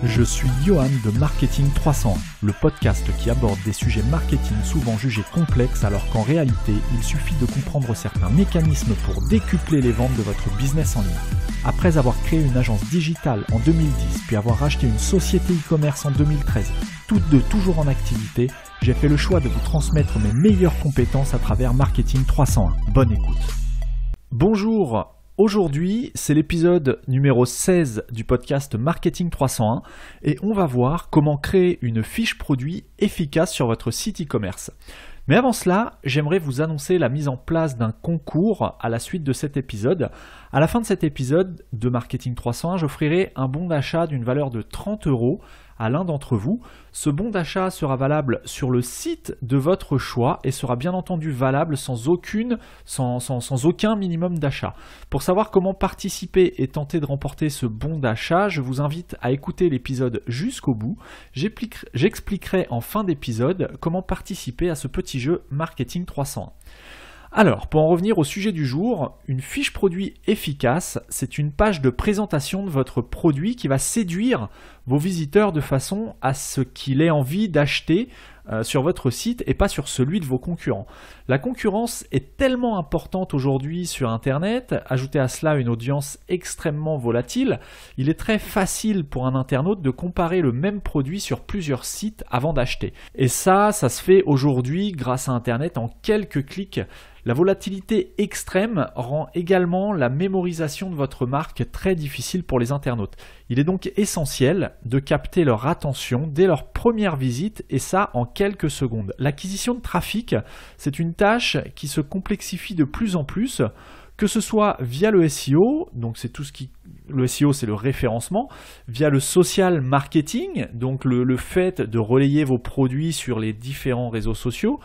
Je suis Johan de Marketing 301, le podcast qui aborde des sujets marketing souvent jugés complexes alors qu'en réalité, il suffit de comprendre certains mécanismes pour décupler les ventes de votre business en ligne. Après avoir créé une agence digitale en 2010 puis avoir racheté une société e-commerce en 2013, toutes deux toujours en activité, j'ai fait le choix de vous transmettre mes meilleures compétences à travers Marketing 301. Bonne écoute. Bonjour. Aujourd'hui, c'est l'épisode numéro 16 du podcast Marketing 301 et on va voir comment créer une fiche produit efficace sur votre site e-commerce. Mais avant cela, j'aimerais vous annoncer la mise en place d'un concours à la suite de cet épisode. À la fin de cet épisode de Marketing 301, j'offrirai un bon d'achat d'une valeur de 30 € à l'un d'entre vous. Ce bon d'achat sera valable sur le site de votre choix et sera bien entendu valable sans aucun minimum d'achat. Pour savoir comment participer et tenter de remporter ce bon d'achat, je vous invite à écouter l'épisode jusqu'au bout. J'expliquerai en fin d'épisode comment participer à ce petit jeu Marketing 301. Alors, pour en revenir au sujet du jour, une fiche produit efficace, c'est une page de présentation de votre produit qui va séduire vos visiteurs de façon à ce qu'il ait envie d'acheter sur votre site et pas sur celui de vos concurrents. La concurrence est tellement importante aujourd'hui sur Internet, ajoutez à cela une audience extrêmement volatile, il est très facile pour un internaute de comparer le même produit sur plusieurs sites avant d'acheter. Et ça se fait aujourd'hui grâce à Internet en quelques clics. La volatilité extrême rend également la mémorisation de votre marque très difficile pour les internautes. Il est donc essentiel de capter leur attention dès leur première visite et ça en quelques secondes. L'acquisition de trafic, c'est une tâche qui se complexifie de plus en plus, que ce soit via le SEO, donc c'est tout ce qui... Le SEO, c'est le référencement, via le social marketing, donc le fait de relayer vos produits sur les différents réseaux sociaux,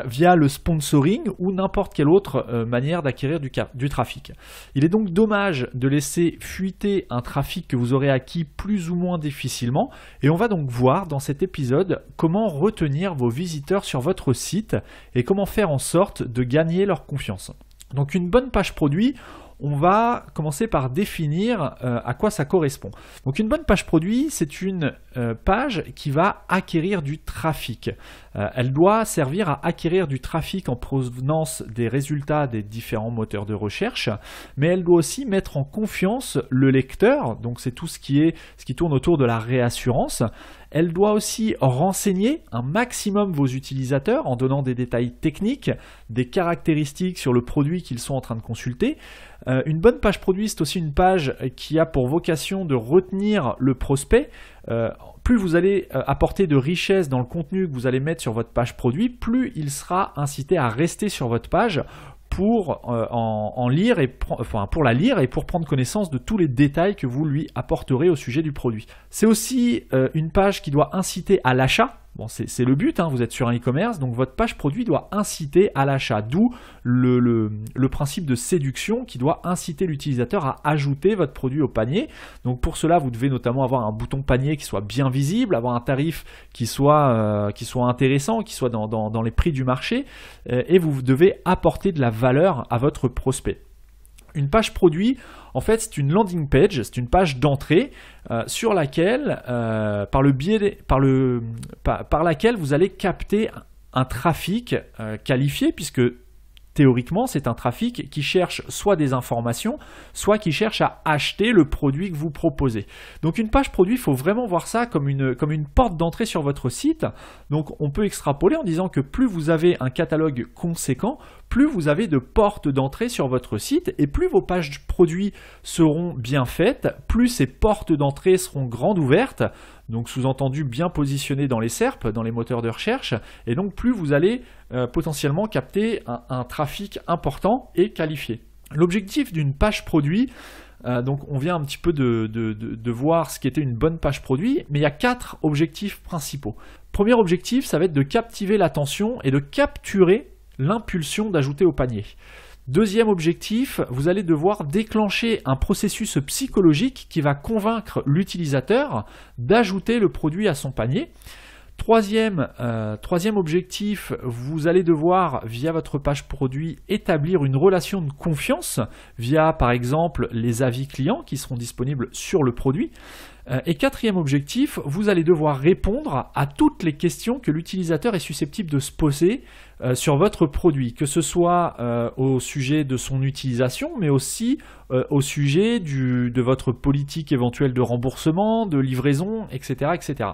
via le sponsoring ou n'importe quelle autre manière d'acquérir du trafic. Il est donc dommage de laisser fuiter un trafic que vous aurez acquis plus ou moins difficilement et on va donc voir dans cet épisode comment retenir vos visiteurs sur votre site et comment faire en sorte de gagner leur confiance. Donc une bonne page produit, on va commencer par définir à quoi ça correspond. Donc une bonne page produit, c'est une page qui va acquérir du trafic. Elle doit servir à acquérir du trafic en provenance des résultats des différents moteurs de recherche, mais elle doit aussi mettre en confiance le lecteur, donc c'est tout ce qui tourne autour de la réassurance. Elle doit aussi renseigner un maximum vos utilisateurs en donnant des détails techniques, des caractéristiques sur le produit qu'ils sont en train de consulter. Une bonne page produit, c'est aussi une page qui a pour vocation de retenir le prospect. Plus vous allez apporter de richesse dans le contenu que vous allez mettre sur votre page produit, plus il sera incité à rester sur votre page pour la lire et pour prendre connaissance de tous les détails que vous lui apporterez au sujet du produit. C'est aussi une page qui doit inciter à l'achat. Bon, c'est le but, vous êtes sur un e-commerce, donc votre page produit doit inciter à l'achat, d'où le principe de séduction qui doit inciter l'utilisateur à ajouter votre produit au panier. Donc pour cela, vous devez notamment avoir un bouton panier qui soit bien visible, avoir un tarif qui soit intéressant, qui soit dans les prix du marché, et vous devez apporter de la valeur à votre prospect. Une page produit, en fait, c'est une landing page, c'est une page d'entrée sur laquelle, par laquelle vous allez capter un trafic qualifié, puisque théoriquement, c'est un trafic qui cherche soit des informations, soit qui cherche à acheter le produit que vous proposez. Donc une page produit, il faut vraiment voir ça comme une porte d'entrée sur votre site. Donc on peut extrapoler en disant que plus vous avez un catalogue conséquent, plus vous avez de portes d'entrée sur votre site et plus vos pages produits seront bien faites, plus ces portes d'entrée seront grandes ouvertes, donc sous-entendu bien positionnées dans les SERP, dans les moteurs de recherche, et donc plus vous allez potentiellement capter un trafic important et qualifié. L'objectif d'une page produit, donc on vient un petit peu de voir ce qu'était une bonne page produit, mais il y a 4 objectifs principaux. Premier objectif, ça va être de captiver l'attention et de capturer l'impulsion d'ajouter au panier. Deuxième objectif, vous allez devoir déclencher un processus psychologique qui va convaincre l'utilisateur d'ajouter le produit à son panier. Troisième objectif, vous allez devoir, via votre page produit, établir une relation de confiance via, par exemple, les avis clients qui seront disponibles sur le produit. Et quatrième objectif, vous allez devoir répondre à toutes les questions que l'utilisateur est susceptible de se poser sur votre produit, que ce soit au sujet de son utilisation, mais aussi au sujet de votre politique éventuelle de remboursement, de livraison, etc., etc.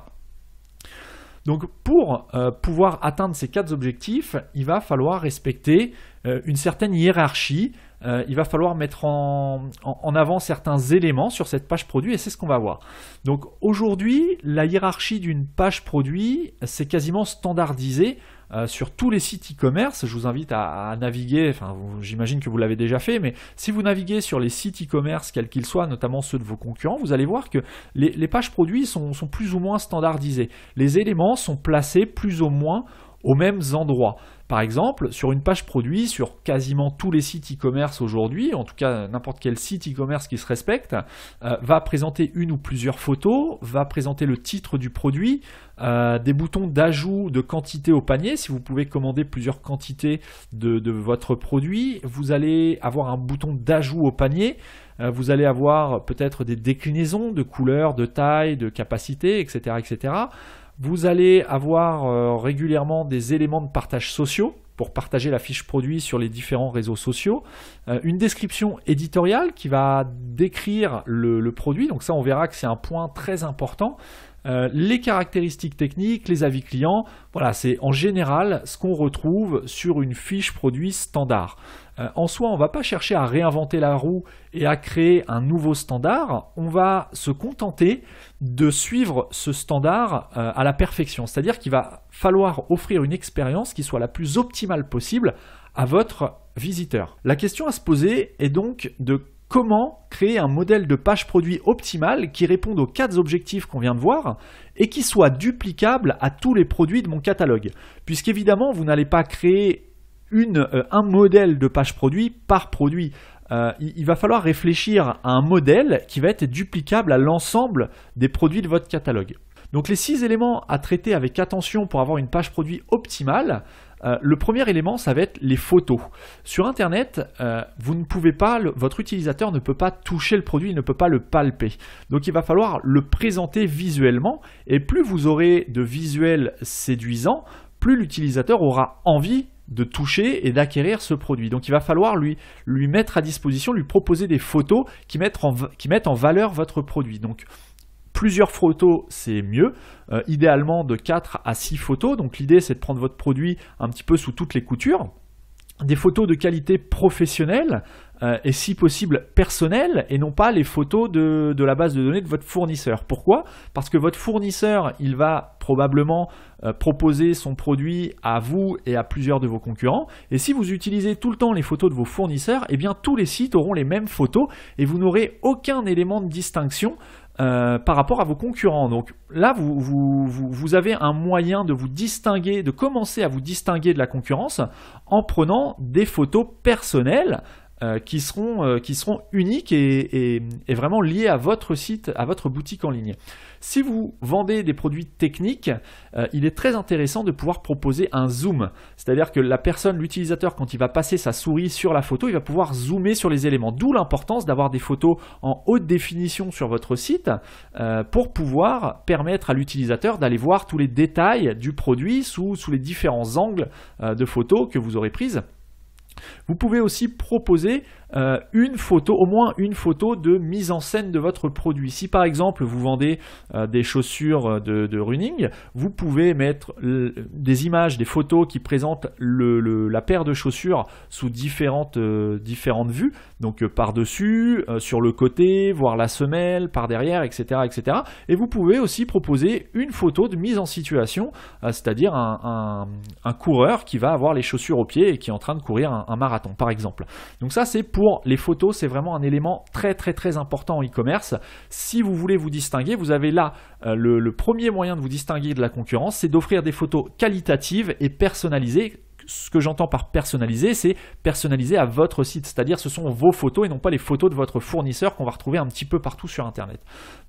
Donc pour pouvoir atteindre ces 4 objectifs, il va falloir respecter une certaine hiérarchie, il va falloir mettre en avant certains éléments sur cette page produit et c'est ce qu'on va voir. Donc aujourd'hui, la hiérarchie d'une page produit, c'est quasiment standardisé sur tous les sites e-commerce. Je vous invite à naviguer, enfin j'imagine que vous l'avez déjà fait, mais si vous naviguez sur les sites e-commerce, quels qu'ils soient, notamment ceux de vos concurrents, vous allez voir que les pages produits sont plus ou moins standardisées. Les éléments sont placés plus ou moins aux mêmes endroits. Par exemple, sur une page produit, sur quasiment tous les sites e-commerce aujourd'hui, en tout cas n'importe quel site e-commerce qui se respecte, va présenter une ou plusieurs photos, va présenter le titre du produit, des boutons d'ajout de quantité au panier. Si vous pouvez commander plusieurs quantités de votre produit, vous allez avoir un bouton d'ajout au panier. Vous allez avoir peut-être des déclinaisons de couleurs, de taille, de capacité, etc., etc. Vous allez avoir régulièrement des éléments de partage sociaux pour partager la fiche produit sur les différents réseaux sociaux. Une description éditoriale qui va décrire le produit, donc ça on verra que c'est un point très important. Les caractéristiques techniques, les avis clients, voilà, c'est en général ce qu'on retrouve sur une fiche produit standard. En soi, on ne va pas chercher à réinventer la roue et à créer un nouveau standard, on va se contenter de suivre ce standard à la perfection. C'est-à-dire qu'il va falloir offrir une expérience qui soit la plus optimale possible à votre visiteur. La question à se poser est donc de comment créer un modèle de page produit optimal qui réponde aux 4 objectifs qu'on vient de voir et qui soit duplicable à tous les produits de mon catalogue. Puisqu'évidemment, vous n'allez pas créer un modèle de page produit par produit. Il va falloir réfléchir à un modèle qui va être duplicable à l'ensemble des produits de votre catalogue. Donc les 6 éléments à traiter avec attention pour avoir une page produit optimale. Le premier élément, ça va être les photos. Sur Internet, vous ne pouvez pas, votre utilisateur ne peut pas toucher le produit, il ne peut pas le palper. Donc il va falloir le présenter visuellement et plus vous aurez de visuels séduisants, plus l'utilisateur aura envie de toucher et d'acquérir ce produit. Donc il va falloir lui mettre à disposition, lui proposer des photos qui mettent en valeur votre produit. Donc plusieurs photos, c'est mieux, idéalement de 4 à 6 photos. Donc l'idée, c'est de prendre votre produit un petit peu sous toutes les coutures. Des photos de qualité professionnelle et si possible personnelles et non pas les photos de la base de données de votre fournisseur. Pourquoi? Parce que votre fournisseur, il va probablement proposer son produit à vous et à plusieurs de vos concurrents. Et si vous utilisez tout le temps les photos de vos fournisseurs, eh bien tous les sites auront les mêmes photos et vous n'aurez aucun élément de distinction par rapport à vos concurrents. Donc là, vous avez un moyen de vous distinguer, de commencer à vous distinguer de la concurrence en prenant des photos personnelles qui seront uniques et vraiment liées à votre site, à votre boutique en ligne. Si vous vendez des produits techniques, il est très intéressant de pouvoir proposer un zoom. C'est-à-dire que l'utilisateur, quand il va passer sa souris sur la photo, il va pouvoir zoomer sur les éléments. D'où l'importance d'avoir des photos en haute définition sur votre site pour pouvoir permettre à l'utilisateur d'aller voir tous les détails du produit sous les différents angles de photos que vous aurez prises. Vous pouvez aussi proposer au moins une photo de mise en scène de votre produit. Si par exemple vous vendez des chaussures de running, vous pouvez mettre des images, des photos qui présentent la paire de chaussures sous différentes vues, donc par-dessus, sur le côté, voire la semelle, par derrière, etc., etc. Et vous pouvez aussi proposer une photo de mise en situation, c'est-à-dire un coureur qui va avoir les chaussures aux pieds et qui est en train de courir un marathon, par exemple. Donc ça, c'est pour les photos, c'est vraiment un élément très très très important en e-commerce. Si vous voulez vous distinguer, vous avez là le premier moyen de vous distinguer de la concurrence, c'est d'offrir des photos qualitatives et personnalisées ce que j'entends par personnalisé, c'est personnalisé à votre site, c'est-à-dire ce sont vos photos et non pas les photos de votre fournisseur qu'on va retrouver un petit peu partout sur Internet.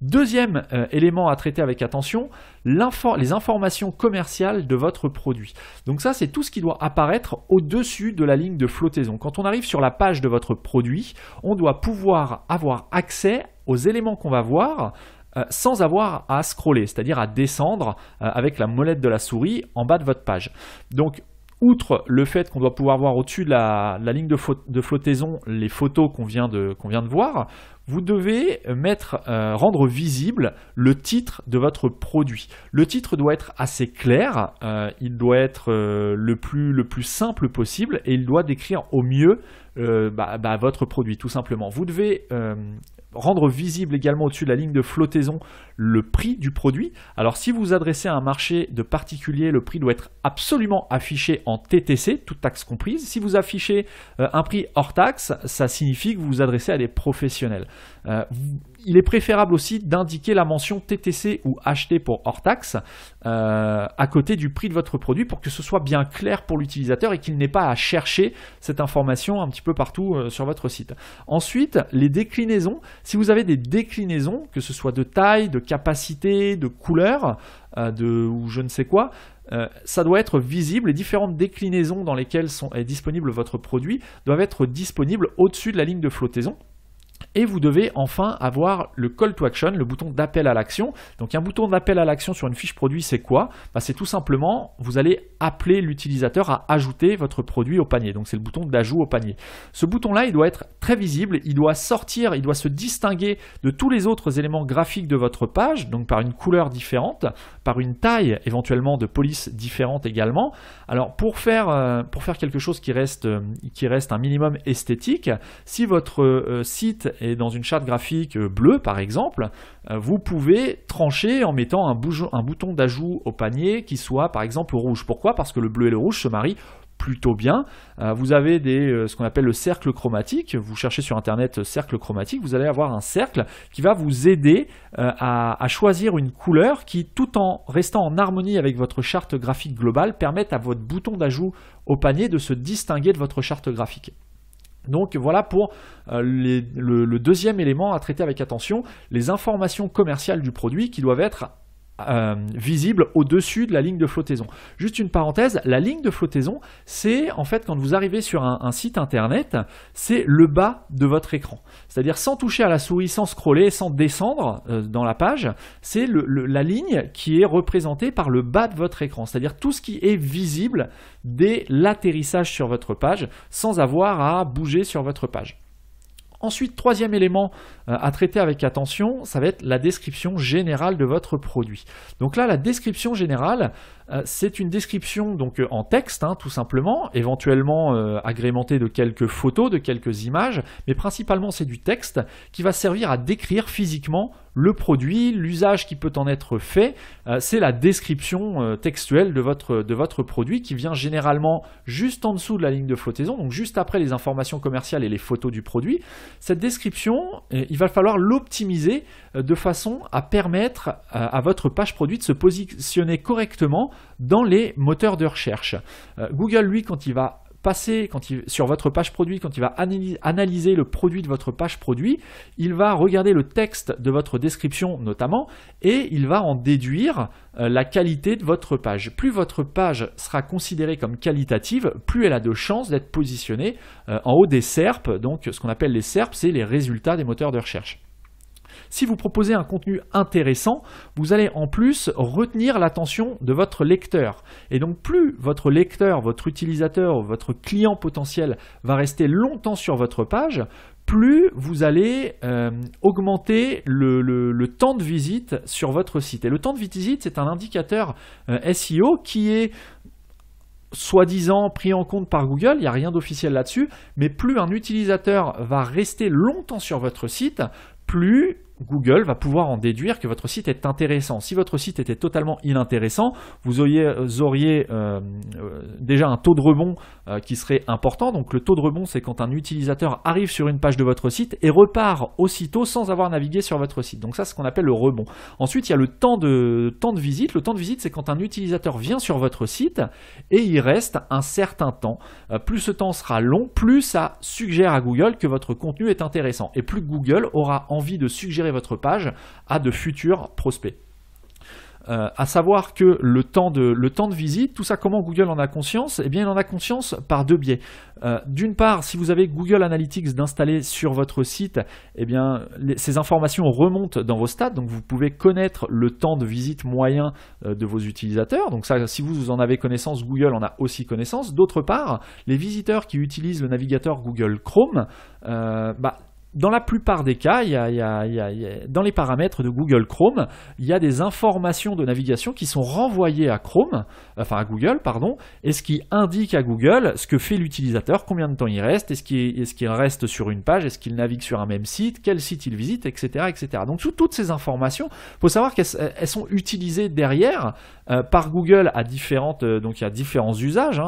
Deuxième élément à traiter avec attention, les informations commerciales de votre produit. Donc ça, c'est tout ce qui doit apparaître au-dessus de la ligne de flottaison. Quand on arrive sur la page de votre produit, on doit pouvoir avoir accès aux éléments qu'on va voir sans avoir à scroller, c'est-à-dire à descendre avec la molette de la souris en bas de votre page. Donc, outre le fait qu'on doit pouvoir voir au-dessus de la ligne de flottaison les photos qu'on vient de voir, vous devez rendre visible le titre de votre produit. Le titre doit être assez clair, il doit être le plus simple possible et il doit décrire au mieux votre produit, tout simplement. Vous devez rendre visible également au-dessus de la ligne de flottaison le prix du produit. Alors si vous vous adressez à un marché de particuliers, le prix doit être absolument affiché en TTC, toute taxe comprise. Si vous affichez un prix hors taxe, ça signifie que vous vous adressez à des professionnels. Il est préférable aussi d'indiquer la mention TTC ou acheté pour hors taxe à côté du prix de votre produit pour que ce soit bien clair pour l'utilisateur et qu'il n'ait pas à chercher cette information un petit peu partout sur votre site. Ensuite, les déclinaisons. Si vous avez des déclinaisons, que ce soit de taille, de capacité, de couleur, ou je ne sais quoi, ça doit être visible. Les différentes déclinaisons dans lesquelles est disponible votre produit doivent être disponibles au-dessus de la ligne de flottaison. Et vous devez enfin avoir le call to action, le bouton d'appel à l'action. Donc un bouton d'appel à l'action sur une fiche produit, c'est quoi? C'est tout simplement, vous allez appeler l'utilisateur à ajouter votre produit au panier. Donc c'est le bouton d'ajout au panier. Ce bouton-là, il doit être très visible, il doit sortir, il doit se distinguer de tous les autres éléments graphiques de votre page, donc par une couleur différente, par une taille éventuellement de police différente également. Alors pour faire quelque chose qui reste un minimum esthétique, si votre site est dans une charte graphique bleue par exemple, vous pouvez trancher en mettant un bouton d'ajout au panier qui soit par exemple rouge. Pourquoi? Parce que le bleu et le rouge se marient plutôt bien. Vous avez ce qu'on appelle le cercle chromatique. Vous cherchez sur internet cercle chromatique, vous allez avoir un cercle qui va vous aider à choisir une couleur qui, tout en restant en harmonie avec votre charte graphique globale, permette à votre bouton d'ajout au panier de se distinguer de votre charte graphique. Donc voilà pour le deuxième élément à traiter avec attention, les informations commerciales du produit qui doivent être visible au-dessus de la ligne de flottaison. Juste une parenthèse, la ligne de flottaison, c'est en fait quand vous arrivez sur un site internet, c'est le bas de votre écran. C'est-à-dire sans toucher à la souris, sans scroller, sans descendre dans la page, c'est la ligne qui est représentée par le bas de votre écran. C'est-à-dire tout ce qui est visible dès l'atterrissage sur votre page, sans avoir à bouger sur votre page. Ensuite, troisième élément à traiter avec attention, ça va être la description générale de votre produit. Donc là, la description générale, c'est une description donc en texte, tout simplement, éventuellement agrémentée de quelques photos, de quelques images, mais principalement c'est du texte qui va servir à décrire physiquement le produit, l'usage qui peut en être fait. C'est la description textuelle de votre produit qui vient généralement juste en dessous de la ligne de flottaison, donc juste après les informations commerciales et les photos du produit. Cette description, il va falloir l'optimiser de façon à permettre à votre page produit de se positionner correctement dans les moteurs de recherche. Google, lui, quand il va sur votre page produit, quand il va analyser le produit de votre page produit, il va regarder le texte de votre description notamment et il va en déduire la qualité de votre page. Plus votre page sera considérée comme qualitative, plus elle a de chances d'être positionnée en haut des SERP. Donc ce qu'on appelle les SERP, c'est les résultats des moteurs de recherche. Si vous proposez un contenu intéressant, vous allez en plus retenir l'attention de votre lecteur. Et donc plus votre lecteur, votre utilisateur, votre client potentiel va rester longtemps sur votre page, plus vous allez augmenter le temps de visite sur votre site. Et le temps de visite, c'est un indicateur SEO qui est soi-disant pris en compte par Google, il n'y a rien d'officiel là-dessus, mais plus un utilisateur va rester longtemps sur votre site, plus Google va pouvoir en déduire que votre site est intéressant. Si votre site était totalement inintéressant, vous auriez déjà un taux de rebond qui serait important. Donc le taux de rebond, c'est quand un utilisateur arrive sur une page de votre site et repart aussitôt sans avoir navigué sur votre site. Donc ça, c'est ce qu'on appelle le rebond. Ensuite, il y a le temps de visite. Le temps de visite, c'est quand un utilisateur vient sur votre site et il reste un certain temps. Plus ce temps sera long, plus ça suggère à Google que votre contenu est intéressant. Et plus Google aura envie de suggérer votre page à de futurs prospects. À savoir que le temps de visite, tout ça, comment Google en a conscience? Eh bien, il en a conscience par deux biais. D'une part, si vous avez Google Analytics d'installer sur votre site, eh bien, ces informations remontent dans vos stats, donc vous pouvez connaître le temps de visite moyen de vos utilisateurs. Donc ça, si vous en avez connaissance, Google en a aussi connaissance. D'autre part, les visiteurs qui utilisent le navigateur Google Chrome, dans la plupart des cas, dans les paramètres de Google Chrome, il y a des informations de navigation qui sont renvoyées à Google, et ce qui indique à Google ce que fait l'utilisateur, combien de temps il reste, est-ce qu'il reste sur une page, est-ce qu'il navigue sur un même site, quel site il visite, etc., etc. Donc toutes ces informations, il faut savoir qu'elles sont utilisées derrière par Google à différents usages.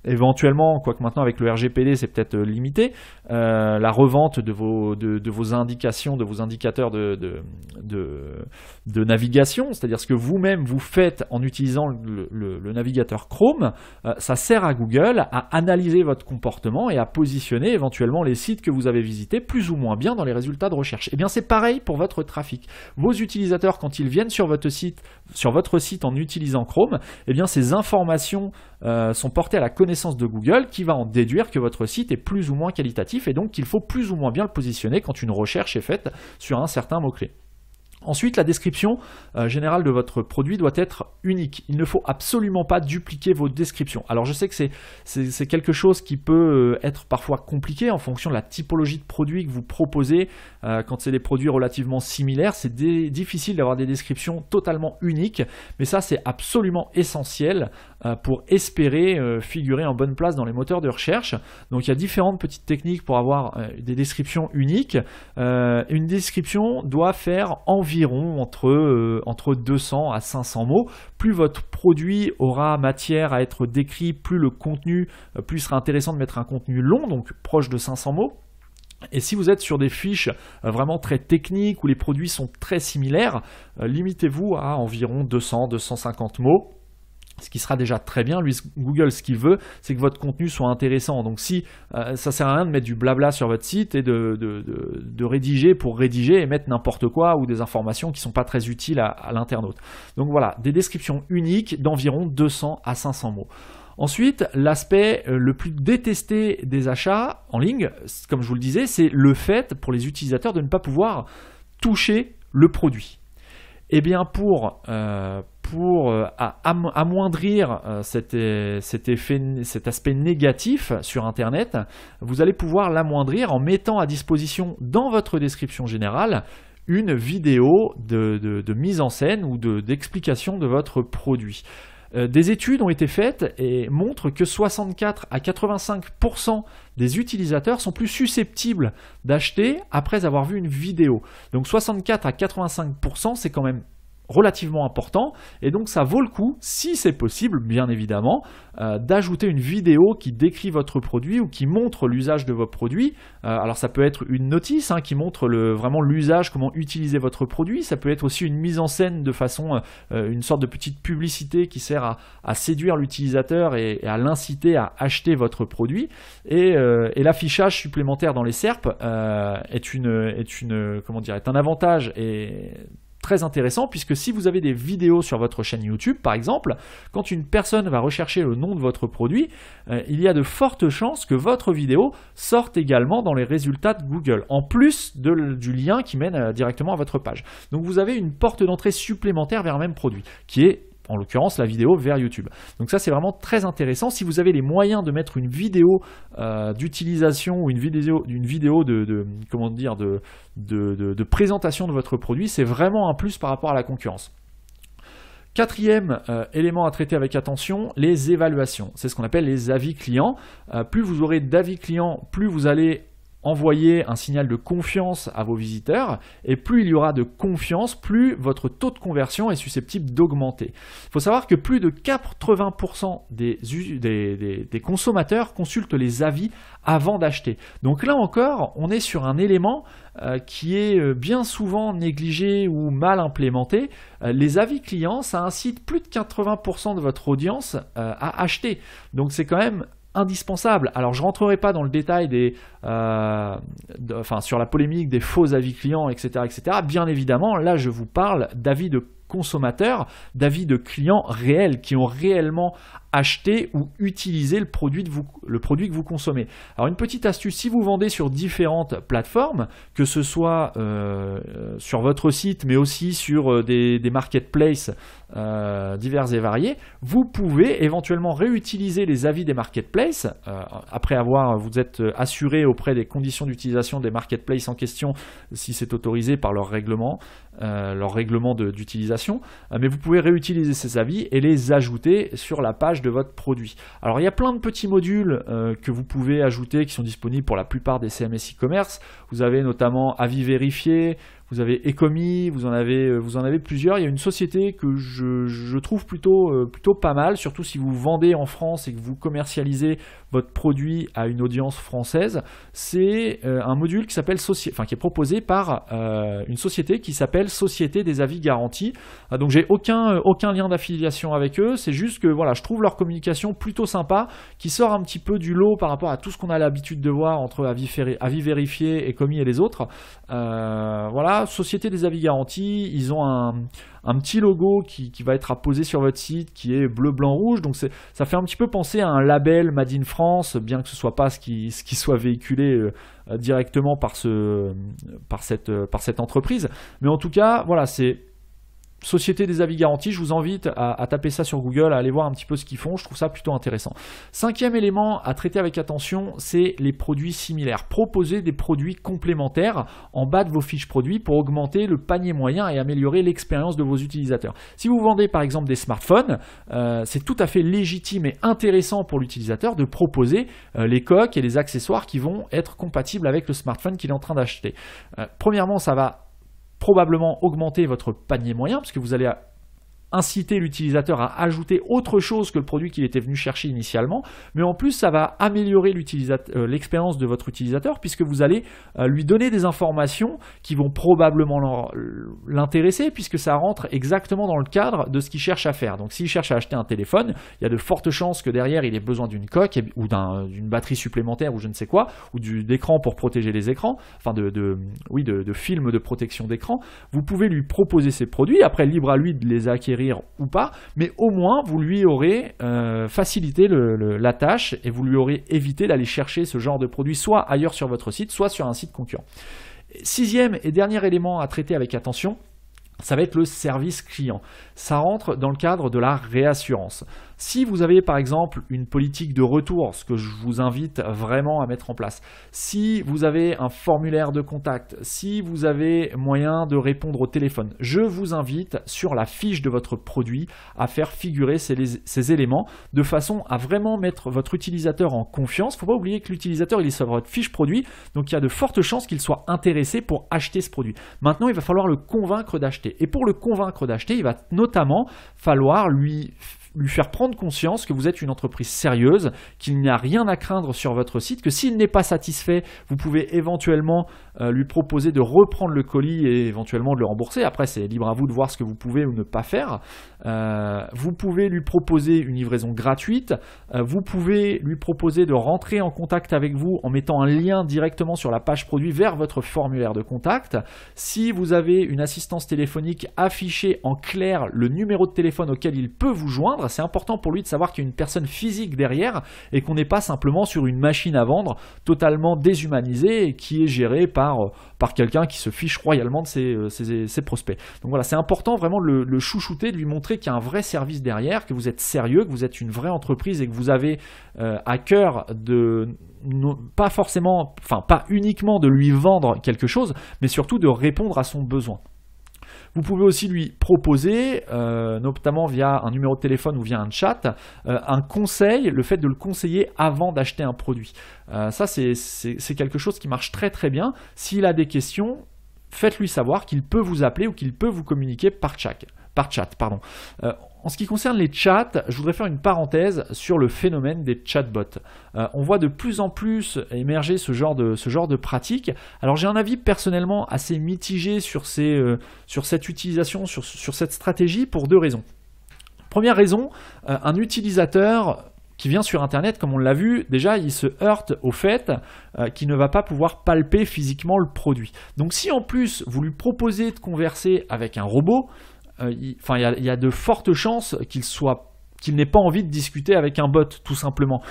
Éventuellement, quoique maintenant avec le RGPD c'est peut-être limité, la revente de vos indications, de vos indicateurs de navigation, c'est-à-dire ce que vous-même vous faites en utilisant le navigateur Chrome, ça sert à Google à analyser votre comportement et à positionner éventuellement les sites que vous avez visités plus ou moins bien dans les résultats de recherche. Eh bien c'est pareil pour votre trafic. Vos utilisateurs, quand ils viennent sur votre site en utilisant Chrome, eh bien ces informations sont portées à la connaissance de Google qui va en déduire que votre site est plus ou moins qualitatif et donc qu'il faut plus ou moins bien le positionner quand une recherche est faite sur un certain mot-clé. Ensuite, la description générale de votre produit doit être unique. Il ne faut absolument pas dupliquer vos descriptions. Alors je sais que c'est quelque chose qui peut être parfois compliqué en fonction de la typologie de produit que vous proposez. Quand c'est des produits relativement similaires, c'est difficile d'avoir des descriptions totalement uniques, mais ça c'est absolument essentiel pour espérer figurer en bonne place dans les moteurs de recherche. Donc il y a différentes petites techniques pour avoir des descriptions uniques. Une description doit faire environ entre 200 à 500 mots. Plus votre produit aura matière à être décrit, plus le contenu, plus il sera intéressant de mettre un contenu long, donc proche de 500 mots. Et si vous êtes sur des fiches vraiment très techniques où les produits sont très similaires, limitez-vous à environ 200-250 mots. Ce qui sera déjà très bien. Lui, Google, ce qu'il veut, c'est que votre contenu soit intéressant. Donc si ça sert à rien de mettre du blabla sur votre site et de rédiger pour rédiger et mettre n'importe quoi ou des informations qui ne sont pas très utiles à l'internaute. Donc voilà, des descriptions uniques d'environ 200 à 500 mots. Ensuite, l'aspect le plus détesté des achats en ligne, comme je vous le disais, c'est le fait pour les utilisateurs de ne pas pouvoir toucher le produit. Eh bien, pour amoindrir cet aspect négatif sur Internet, vous allez pouvoir l'amoindrir en mettant à disposition dans votre description générale une vidéo de mise en scène ou d'explication de votre produit. Des études ont été faites et montrent que 64 à 85% des utilisateurs sont plus susceptibles d'acheter après avoir vu une vidéo. Donc 64 à 85%, c'est quand même relativement important et donc ça vaut le coup, si c'est possible bien évidemment, d'ajouter une vidéo qui décrit votre produit ou qui montre l'usage de vos produits. Alors ça peut être une notice qui montre vraiment l'usage, comment utiliser votre produit. Ça peut être aussi une mise en scène de façon, une sorte de petite publicité qui sert à séduire l'utilisateur et à l'inciter à acheter votre produit. Et l'affichage supplémentaire dans les SERP est un avantage et très intéressant, puisque si vous avez des vidéos sur votre chaîne YouTube par exemple, quand une personne va rechercher le nom de votre produit, il y a de fortes chances que votre vidéo sorte également dans les résultats de Google, en plus du lien qui mène directement à votre page. Donc vous avez une porte d'entrée supplémentaire vers un même produit, qui est en l'occurrence la vidéo vers YouTube. Donc ça c'est vraiment très intéressant. Si vous avez les moyens de mettre une vidéo d'utilisation ou une vidéo de présentation de votre produit, c'est vraiment un plus par rapport à la concurrence. Quatrième élément à traiter avec attention, les évaluations. C'est ce qu'on appelle les avis clients. Plus vous aurez d'avis clients, plus vous allez envoyer un signal de confiance à vos visiteurs, et plus il y aura de confiance, plus votre taux de conversion est susceptible d'augmenter. Il faut savoir que plus de 80% des consommateurs consultent les avis avant d'acheter. Donc là encore, on est sur un élément qui est bien souvent négligé ou mal implémenté. Les avis clients, ça incite plus de 80% de votre audience à acheter. Donc c'est quand même indispensable. Alors je rentrerai pas dans le détail sur la polémique des faux avis clients, etc., etc. Bien évidemment, là je vous parle d'avis de consommateurs, d'avis de clients réels qui ont réellement acheté ou utilisé le produit que vous consommez. Alors une petite astuce, si vous vendez sur différentes plateformes, que ce soit sur votre site mais aussi sur des marketplaces divers et variés, vous pouvez éventuellement réutiliser les avis des marketplaces après vous êtes assuré auprès des conditions d'utilisation des marketplaces en question si c'est autorisé par leur règlement d'utilisation, mais vous pouvez réutiliser ces avis et les ajouter sur la page de votre produit. Alors il y a plein de petits modules que vous pouvez ajouter qui sont disponibles pour la plupart des CMS e-commerce. Vous avez notamment avis vérifié, vous avez Ecomi, vous en avez plusieurs. Il y a une société que je trouve plutôt pas mal, surtout si vous vendez en France et que vous commercialisez votre produit à une audience française. C'est un module qui est proposé par une société qui s'appelle Société des avis garantis. Donc j'ai aucun lien d'affiliation avec eux. C'est juste que voilà, je trouve leur communication plutôt sympa, qui sort un petit peu du lot par rapport à tout ce qu'on a l'habitude de voir entre avis vérifié, Ecomi et les autres. Voilà. Société des avis garantis, ils ont un petit logo qui va être apposé sur votre site qui est bleu, blanc, rouge. Donc ça fait un petit peu penser à un label Made in France, bien que ce ne soit pas ce qui soit véhiculé directement par cette entreprise. Mais en tout cas, voilà, c'est Société des avis garantis. Je vous invite à taper ça sur Google, à aller voir un petit peu ce qu'ils font. Je trouve ça plutôt intéressant. 5e élément à traiter avec attention, c'est les produits similaires. Proposez des produits complémentaires en bas de vos fiches produits pour augmenter le panier moyen et améliorer l'expérience de vos utilisateurs. Si vous vendez par exemple des smartphones, c'est tout à fait légitime et intéressant pour l'utilisateur de proposer les coques et les accessoires qui vont être compatibles avec le smartphone qu'il est en train d'acheter. Premièrement, ça va probablement augmenter votre panier moyen parce que vous allez inciter l'utilisateur à ajouter autre chose que le produit qu'il était venu chercher initialement, mais en plus ça va améliorer l'expérience de votre utilisateur puisque vous allez lui donner des informations qui vont probablement l'intéresser puisque ça rentre exactement dans le cadre de ce qu'il cherche à faire. Donc s'il cherche à acheter un téléphone, il y a de fortes chances que derrière il ait besoin d'une coque ou d'une batterie supplémentaire ou je ne sais quoi, ou d'écran pour protéger les écrans, enfin de film de protection d'écran. Vous pouvez lui proposer ces produits, après libre à lui de les acquérir ou pas, mais au moins vous lui aurez facilité la tâche et vous lui aurez évité d'aller chercher ce genre de produit soit ailleurs sur votre site, soit sur un site concurrent. 6e et dernier élément à traiter avec attention, ça va être le service client. Ça rentre dans le cadre de la réassurance. Si vous avez par exemple une politique de retour, ce que je vous invite vraiment à mettre en place, si vous avez un formulaire de contact, si vous avez moyen de répondre au téléphone, je vous invite sur la fiche de votre produit à faire figurer ces éléments de façon à vraiment mettre votre utilisateur en confiance. Il ne faut pas oublier que l'utilisateur il est sur votre fiche produit, donc il y a de fortes chances qu'il soit intéressé pour acheter ce produit. Maintenant, il va falloir le convaincre d'acheter. Et pour le convaincre d'acheter, il va notamment falloir lui faire prendre conscience que vous êtes une entreprise sérieuse, qu'il n'y a rien à craindre sur votre site, que s'il n'est pas satisfait, vous pouvez éventuellement lui proposer de reprendre le colis et éventuellement de le rembourser. Après, c'est libre à vous de voir ce que vous pouvez ou ne pas faire. Vous pouvez lui proposer une livraison gratuite. Vous pouvez lui proposer de rentrer en contact avec vous en mettant un lien directement sur la page produit vers votre formulaire de contact. Si vous avez une assistance téléphonique, affichez en clair le numéro de téléphone auquel il peut vous joindre. C'est important pour lui de savoir qu'il y a une personne physique derrière et qu'on n'est pas simplement sur une machine à vendre totalement déshumanisée et qui est gérée par quelqu'un qui se fiche royalement de ses prospects. Donc voilà, c'est important vraiment de le chouchouter, de lui montrer qu'il y a un vrai service derrière, que vous êtes sérieux, que vous êtes une vraie entreprise et que vous avez à cœur de pas uniquement de lui vendre quelque chose, mais surtout de répondre à son besoin. Vous pouvez aussi lui proposer, notamment via un numéro de téléphone ou via un chat, un conseil, le fait de le conseiller avant d'acheter un produit. Ça, c'est quelque chose qui marche très très bien. S'il a des questions, faites-lui savoir qu'il peut vous appeler ou qu'il peut vous communiquer par chat. En ce qui concerne les chats, je voudrais faire une parenthèse sur le phénomène des chatbots. On voit de plus en plus émerger ce genre de pratique. Alors j'ai un avis personnellement assez mitigé sur cette utilisation, sur cette stratégie pour 2 raisons. Première raison, un utilisateur qui vient sur Internet, comme on l'a vu, déjà il se heurte au fait qu'il ne va pas pouvoir palper physiquement le produit. Donc si en plus vous lui proposez de converser avec un robot, il y a de fortes chances qu'il n'ait pas envie de discuter avec un bot, tout simplement.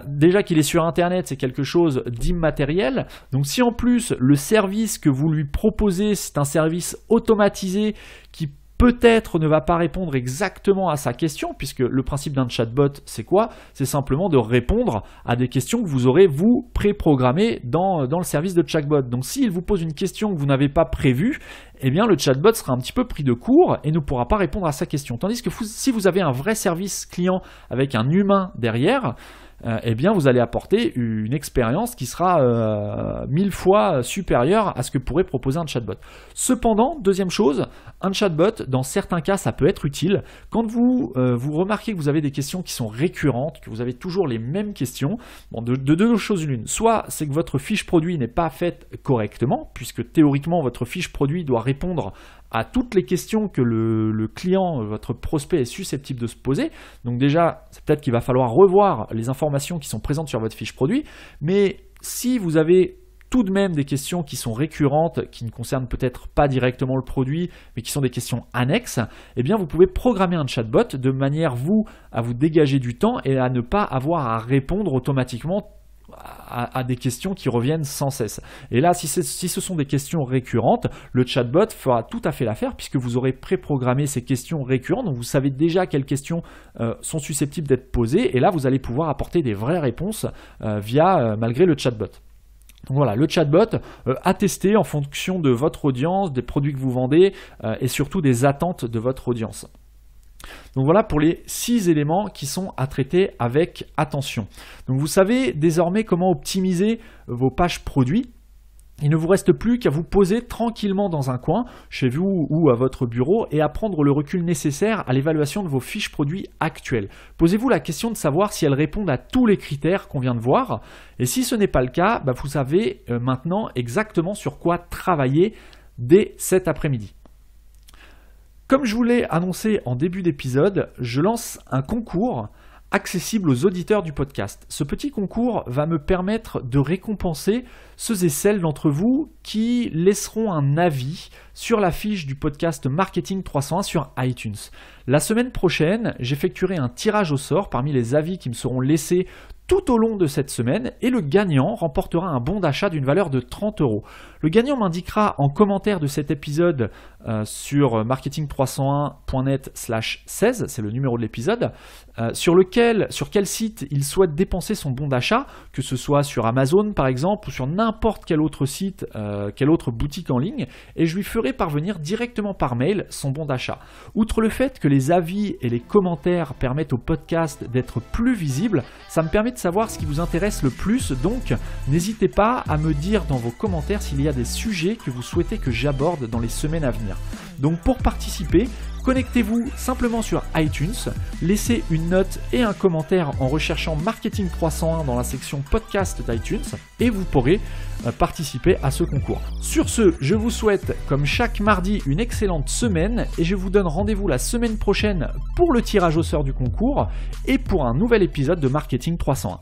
Déjà qu'il est sur Internet, c'est quelque chose d'immatériel. Donc si en plus le service que vous lui proposez, c'est un service automatisé qui peut-être ne va pas répondre exactement à sa question, puisque le principe d'un chatbot, c'est quoi? C'est simplement de répondre à des questions que vous aurez, vous, préprogrammées dans le service de chatbot. Donc s'il vous pose une question que vous n'avez pas prévue, eh bien le chatbot sera un petit peu pris de court et ne pourra pas répondre à sa question. Tandis que si vous avez un vrai service client avec un humain derrière, eh bien vous allez apporter une expérience qui sera 1000 fois supérieure à ce que pourrait proposer un chatbot. Cependant, deuxième chose, un chatbot, dans certains cas, ça peut être utile. Quand vous remarquez que vous avez des questions qui sont récurrentes, que vous avez toujours les mêmes questions, de 2 choses l'une. Soit c'est que votre fiche produit n'est pas faite correctement, puisque théoriquement votre fiche produit doit répondre à toutes les questions que le client, votre prospect est susceptible de se poser. Donc déjà, c'est peut-être qu'il va falloir revoir les informations qui sont présentes sur votre fiche produit, mais si vous avez tout de même des questions qui sont récurrentes, qui ne concernent peut-être pas directement le produit, mais qui sont des questions annexes, eh bien vous pouvez programmer un chatbot de manière à vous dégager du temps et à ne pas avoir à répondre automatiquement à des questions qui reviennent sans cesse. Et là, si ce sont des questions récurrentes, le chatbot fera tout à fait l'affaire puisque vous aurez préprogrammé ces questions récurrentes, donc vous savez déjà quelles questions sont susceptibles d'être posées, et là vous allez pouvoir apporter des vraies réponses malgré le chatbot. Donc voilà, le chatbot à tester en fonction de votre audience, des produits que vous vendez et surtout des attentes de votre audience. Donc voilà pour les 6 éléments qui sont à traiter avec attention. Donc vous savez désormais comment optimiser vos pages produits. Il ne vous reste plus qu'à vous poser tranquillement dans un coin, chez vous ou à votre bureau, et à prendre le recul nécessaire à l'évaluation de vos fiches produits actuelles. Posez-vous la question de savoir si elles répondent à tous les critères qu'on vient de voir. Et si ce n'est pas le cas, vous savez maintenant exactement sur quoi travailler dès cet après-midi. Comme je vous l'ai annoncé en début d'épisode, je lance un concours accessible aux auditeurs du podcast. Ce petit concours va me permettre de récompenser ceux et celles d'entre vous qui laisseront un avis sur la fiche du podcast Marketing 301 sur iTunes. La semaine prochaine, j'effectuerai un tirage au sort parmi les avis qui me seront laissés tout au long de cette semaine et le gagnant remportera un bon d'achat d'une valeur de 30 €. Le gagnant m'indiquera en commentaire de cet épisode sur marketing301.net/16, c'est le numéro de l'épisode, sur quel site il souhaite dépenser son bon d'achat, que ce soit sur Amazon par exemple ou sur n'importe quel autre site, quelle autre boutique en ligne, et je lui ferai parvenir directement par mail son bon d'achat. Outre le fait que les avis et les commentaires permettent au podcast d'être plus visible, ça me permet de savoir ce qui vous intéresse le plus, donc n'hésitez pas à me dire dans vos commentaires s'il y a des sujets que vous souhaitez que j'aborde dans les semaines à venir. Donc pour participer, connectez-vous simplement sur iTunes, laissez une note et un commentaire en recherchant Marketing 301 dans la section podcast d'iTunes et vous pourrez participer à ce concours. Sur ce, je vous souhaite comme chaque mardi une excellente semaine et je vous donne rendez-vous la semaine prochaine pour le tirage au sort du concours et pour un nouvel épisode de Marketing 301.